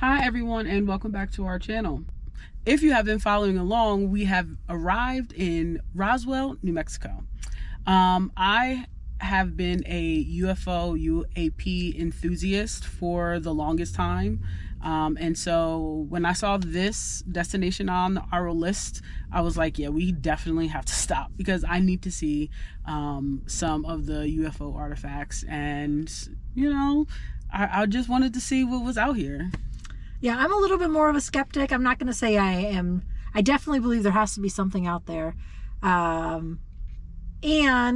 Hi everyone, and welcome back to our channel. If you have been following along, we have arrived in Roswell, New Mexico. I have been a UFO, UAP enthusiast for the longest time. And so when I saw this destination on our list, I was like, yeah, we definitely have to stop because I need to see some of the UFO artifacts. And, you know, I just wanted to see what was out here. Yeah, I'm a little bit more of a skeptic. I'm not going to say I am. I definitely believe there has to be something out there. When I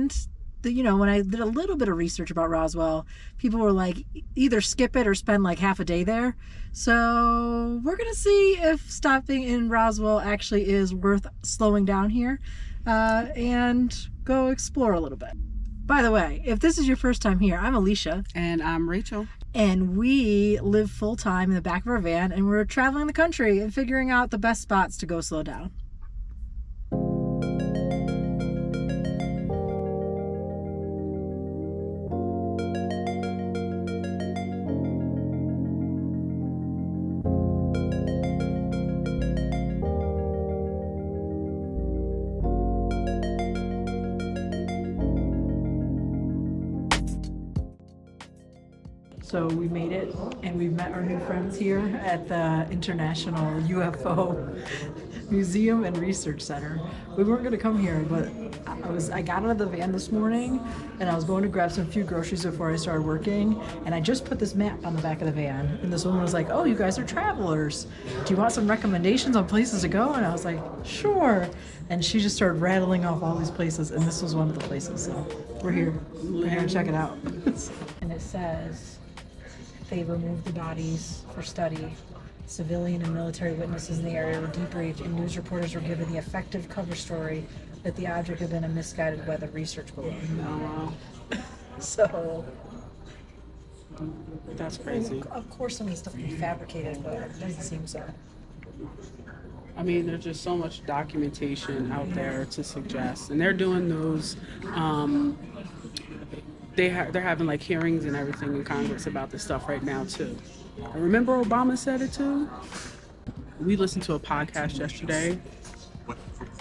did a little bit of research about Roswell, people were like, either skip it or spend like half a day there. So we're going to see if stopping in Roswell actually is worth slowing down here and go explore a little bit. By the way, if this is your first time here, I'm Alicia. And I'm Rachel. And we live full-time in the back of our van, and we're traveling the country and figuring out the best spots to go slow down. So we made it, and we've met our new friends here at the International UFO Museum and Research Center. We weren't going to come here, but I got out of the van this morning, and I was going to grab some few groceries before I started working, and I just put this map on the back of the van, and this woman was like, "Oh, you guys are travelers. Do you want some recommendations on places to go?" And I was like, "Sure." And she just started rattling off all these places, and this was one of the places. So we're here. We're here to check it out. And it says they removed the bodies for study. Civilian and military witnesses in the area were debriefed, and news reporters were given the effective cover story that the object had been a misguided weather research balloon. Oh, wow. So That's crazy. of course some of the stuff can be fabricated, but it doesn't seem so. I mean, there's just so much documentation out there to suggest, and they're doing those. They're having like hearings and everything in Congress about this stuff right now too. I remember Obama said it too. We listened to a podcast yesterday,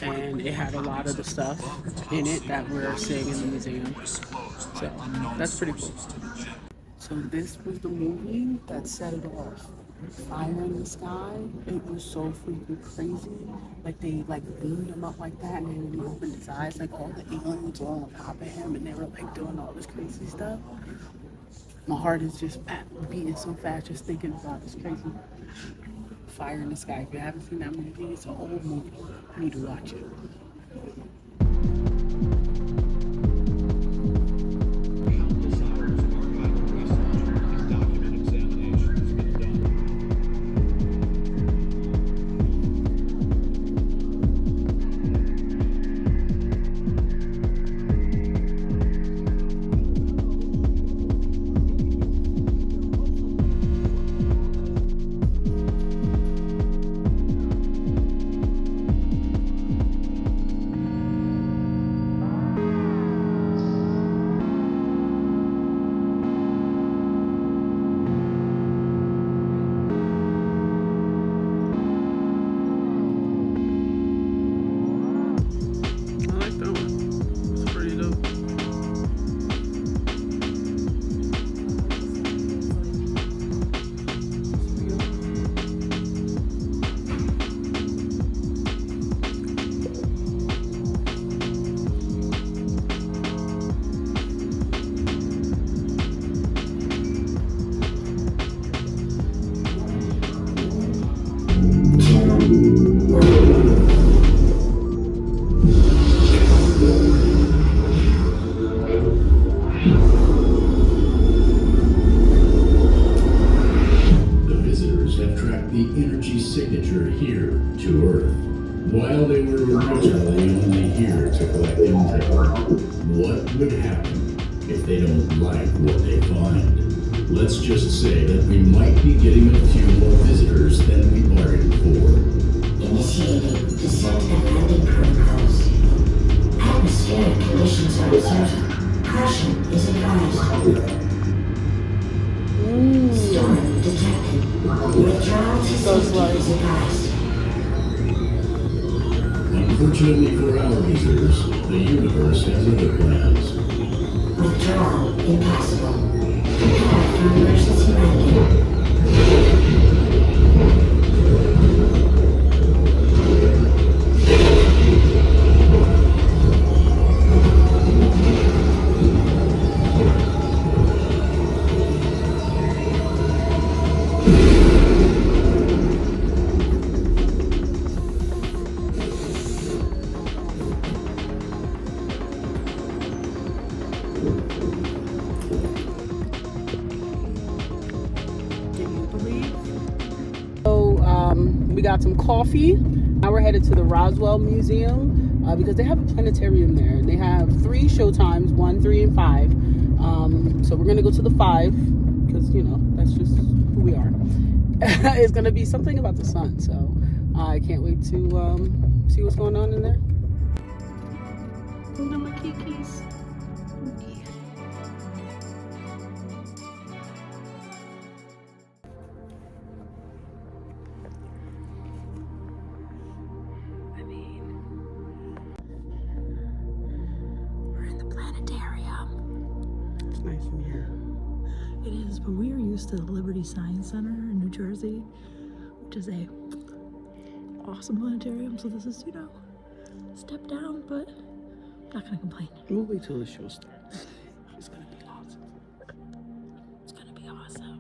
and it had a lot of the stuff in it that we're seeing in the museum. So that's pretty cool. So this was the movie that set it off. Fire in the sky. It was so freaking crazy. Like they beamed him up like that, and then when he opened his eyes, like all the aliens were on top of him, and they were like doing all this crazy stuff. My heart is just beating so fast just thinking about this crazy. Fire in the Sky. If you haven't seen that movie, it's an old movie. You need to watch it. While they were originally only here to collect intel, what would happen if they don't like what they find? Let's just say that we might be getting a few more visitors than we bargained for. Initiating descent and landing protocols. Atmospheric conditions are observed. Caution is advised. Storm detected. Withdrawal to Goes safety like- is advised. Unfortunately for our visitors, the universe has other plans. Withdrawal impossible. Prepare for emergency landing. So we got some coffee. Now we're headed to the Roswell Museum because they have a planetarium there. And they have 3 show times, 1, 3, and 5. So we're gonna go to the 5 because that's just who we are. It's gonna be something about the sun. So I can't wait to see what's going on in there. Those are my kikis. We're in the planetarium. It's nice in here. It is, but we are used to the Liberty Science Center in New Jersey, which is a awesome planetarium. So this is, step down, but I'm not gonna complain. We'll wait till the show starts. It's gonna be awesome. It's gonna be awesome.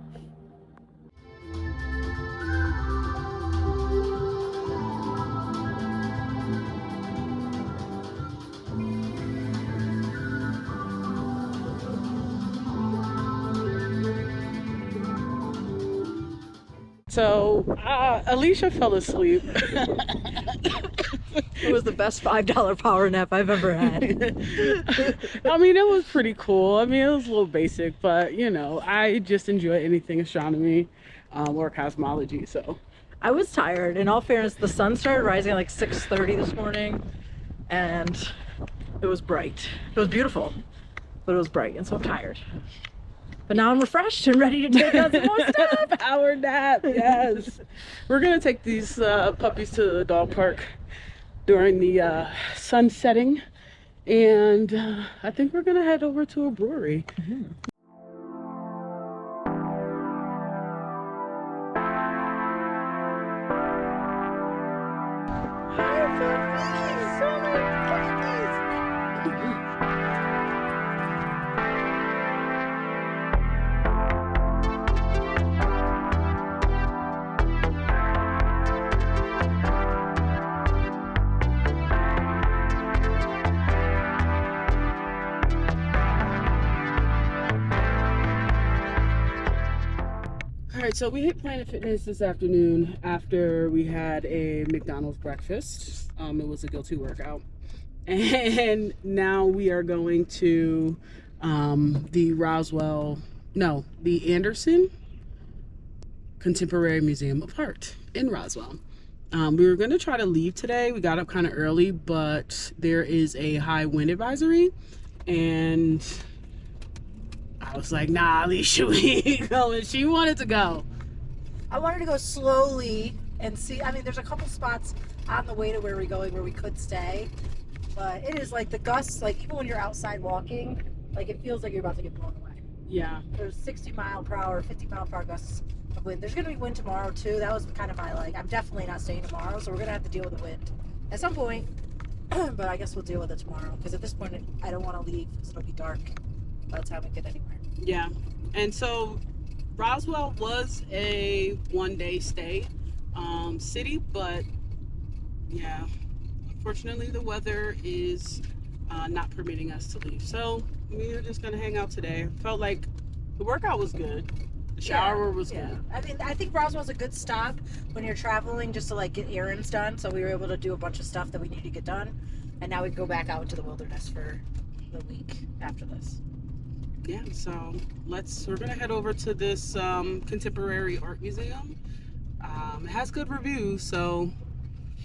So Alicia fell asleep. It was the best $5 power nap I've ever had. I mean, it was pretty cool. I mean, it was a little basic, but I just enjoy anything astronomy or cosmology. So I was tired. In all fairness, the sun started rising at like 6:30 this morning, and it was bright. It was beautiful, but it was bright, and so I'm tired. But now I'm refreshed and ready to take on some more stuff. power nap, yes. We're gonna take these puppies to the dog park during the sun setting, and I think we're gonna head over to a brewery. Alright, so we hit Planet Fitness this afternoon after we had a McDonald's breakfast. It was a guilty workout. And now we are going to the Anderson Contemporary Museum of Art in Roswell. We were going to try to leave today. We got up kind of early, but there is a high wind advisory, and I was like, nah, Alicia, we ain't going. She wanted to go. I wanted to go slowly and see. I mean, there's a couple spots on the way to where we're going where we could stay, but it is like the gusts, like even when you're outside walking, like it feels like you're about to get blown away. Yeah. There's 60-mile-per-hour, 50-mile-per-hour gusts of wind. There's going to be wind tomorrow too. That was kind of my I'm definitely not staying tomorrow, so we're going to have to deal with the wind at some point. But I guess we'll deal with it tomorrow because at this point I don't want to leave because it'll be dark by the time we get anywhere. Yeah. And so Roswell was a one-day stay city, but yeah, unfortunately the weather is not permitting us to leave. So we're just gonna hang out today. Felt like the workout was good. The shower was good. I mean, I think Roswell's a good stop when you're traveling just to like get errands done. So we were able to do a bunch of stuff that we need to get done, and now we can go back out into the wilderness for the week after this. Yeah, so we're gonna head over to this contemporary art museum. It has good reviews, so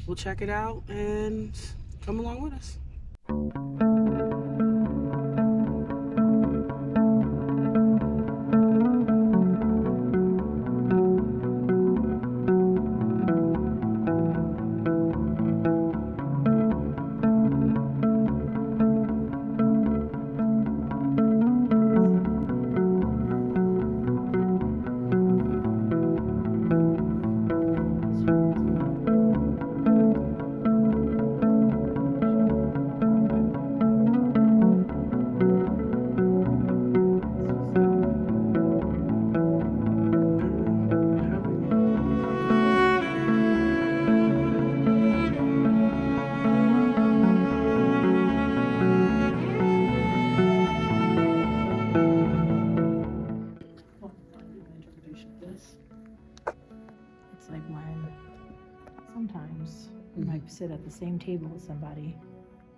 we'll check it out and come along with us. It's like when sometimes you might sit at the same table with somebody,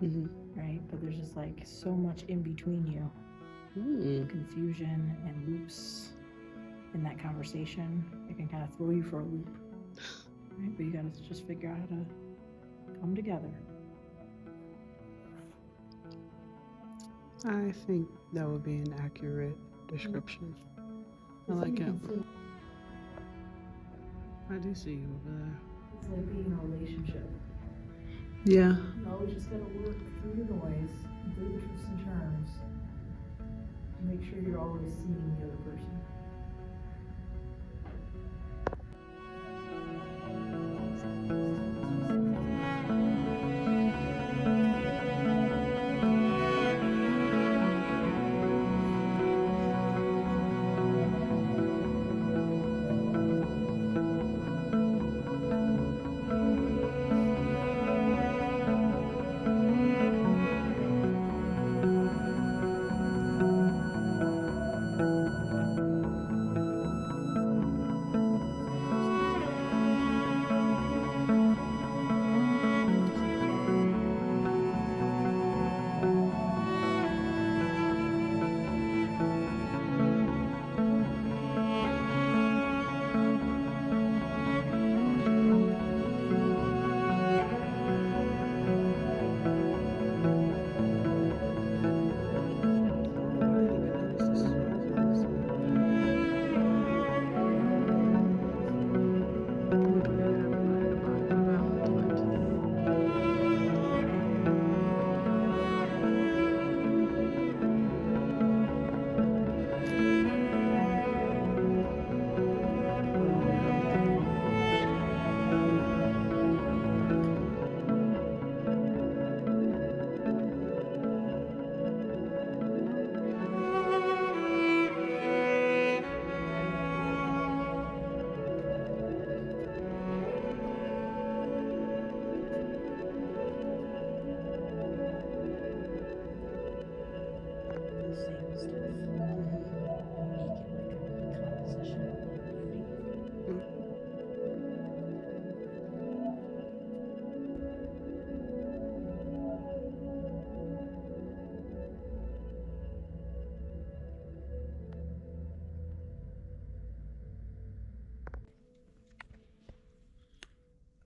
right? But there's just like so much in between you, confusion and loops in that conversation. It can kind of throw you for a loop, right? But you got to just figure out how to come together. I think that would be an accurate description. I like it. I do see you over there. It's like being in a relationship. Yeah. You always just got to work through the noise, through the twists and turns, to make sure you're always seeing the other person.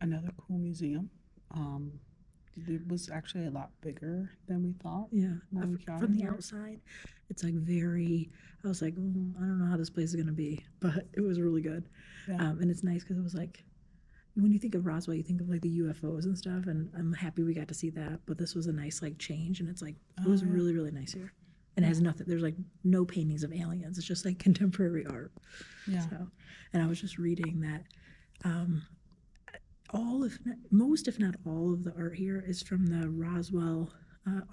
Another cool museum. It was actually a lot bigger than we thought. Yeah, when we got from the here. outside, it's like very. I was like, I don't know how this place is gonna be, but it was really good. Yeah. And it's nice because it was like, when you think of Roswell, you think of like the UFOs and stuff, and I'm happy we got to see that. But this was a nice like change, and it's like it was really really nice here, and it has nothing. There's like no paintings of aliens. It's just like contemporary art. Yeah. So, and I was just reading that. All, if not, most, if not all, of the art here is from the Roswell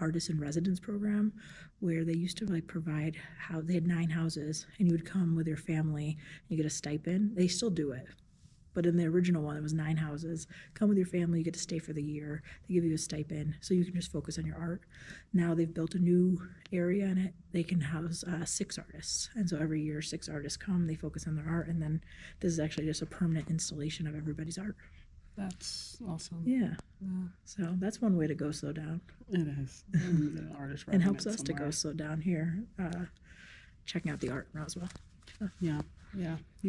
Artist in Residence program, where they used to like provide how they had 9 houses, and you would come with your family, and you get a stipend. They still do it, but in the original one, it was 9 houses. Come with your family, you get to stay for the year. They give you a stipend, so you can just focus on your art. Now they've built a new area in it. They can house 6 artists, and so every year 6 artists come. They focus on their art, and then this is actually just a permanent installation of everybody's art. That's awesome. Yeah. So that's one way to go slow down. It is. The artist And helps us resident to go slow down here, checking out the art in Roswell. Yeah.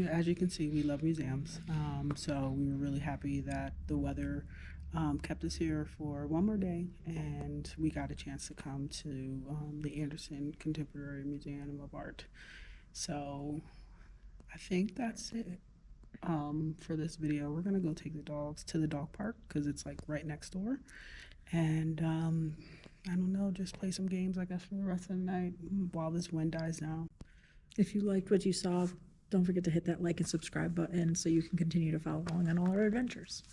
As you can see, we love museums. So we were really happy that the weather kept us here for one more day, and we got a chance to come to the Anderson Contemporary Museum of Art. So I think that's it. For this video, we're gonna go take the dogs to the dog park because it's like right next door, and I don't know, just play some games, I guess, for the rest of the night while this wind dies down. If you liked what you saw, don't forget to hit that like and subscribe button so you can continue to follow along on all our adventures.